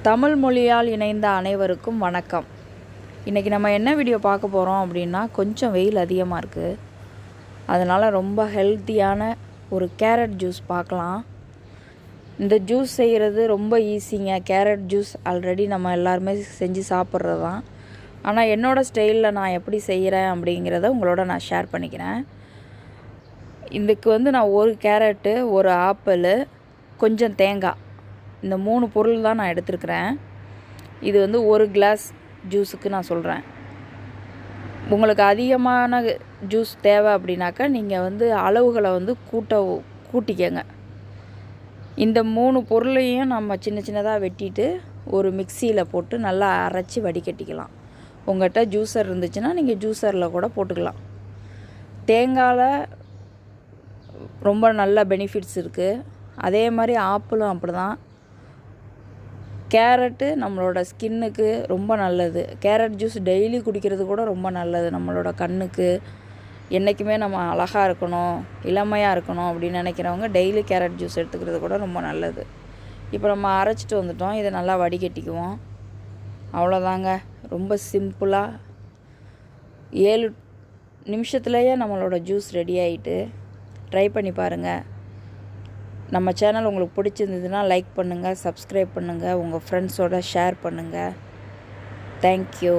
தமிழ் மொழியால் இணைந்த அனைவருக்கும் வணக்கம். இன்றைக்கி நம்ம என்ன வீடியோ பார்க்க போகிறோம் அப்படின்னா, கொஞ்சம் வெயில் அதிகமாக இருக்குது, அதனால் ரொம்ப ஹெல்த்தியான ஒரு கேரட் ஜூஸ் பார்க்கலாம். இந்த ஜூஸ் செய்கிறது ரொம்ப ஈஸிங்க. கேரட் ஜூஸ் ஆல்ரெடி நம்ம எல்லாருமே செஞ்சு சாப்பிட்றது தான். ஆனால் என்னோடய ஸ்டைலில் நான் எப்படி செய்கிறேன் அப்படிங்கிறத உங்களோட நான் ஷேர் பண்ணிக்கிறேன். இதுக்கு நான் ஒரு கேரட்டு, ஒரு ஆப்பிள், கொஞ்சம் தேங்காய், இந்த 3 பொருள் தான் நான் எடுத்துருக்கிறேன். இது ஒரு கிளாஸ் ஜூஸுக்கு நான் சொல்கிறேன். உங்களுக்கு அதிகமான ஜூஸ் தேவை அப்படின்னாக்கா நீங்கள் அளவுகளை கூட்டிக்கங்க. இந்த 3 பொருளையும் நம்ம சின்ன சின்னதாக வெட்டிட்டு ஒரு மிக்சியில் போட்டு நல்லா அரைச்சி வடிகட்டிக்கலாம். உங்கள்கிட்ட ஜூஸர் இருந்துச்சுன்னா நீங்கள் ஜூஸரில் கூட போட்டுக்கலாம். தேங்காயில் ரொம்ப நல்ல பெனிஃபிட்ஸ் இருக்குது. அதே மாதிரி ஆப்பிளும் அப்படி தான். கேரட்டு நம்மளோட ஸ்கின்னுக்கு ரொம்ப நல்லது. கேரட் ஜூஸ் டெய்லி குடிக்கிறது கூட ரொம்ப நல்லது. நம்மளோட கண்ணுக்கு என்றைக்குமே நம்ம அழகாக இருக்கணும், இளமையாக இருக்கணும் அப்படின்னு நினைக்கிறவங்க டெய்லி கேரட் ஜூஸ் எடுத்துக்கிறது கூட ரொம்ப நல்லது. இப்போ நம்ம அரைச்சிட்டு வந்துட்டோம். இதை நல்லா வடிகட்டிக்குவோம். அவ்வளோதாங்க. ரொம்ப சிம்பிளாக 7 நிமிஷத்துலேயே நம்மளோட ஜூஸ் ரெடி ஆகிட்டு. ட்ரை பண்ணி பாருங்கள். நம்ம சேனல் உங்களுக்கு பிடிச்சிருந்ததுன்னா லைக் பண்ணுங்கள், சப்ஸ்கிரைப் பண்ணுங்கள், உங்கள் ஃப்ரெண்ட்ஸோட ஷேர் பண்ணுங்கள். தேங்க்யூ.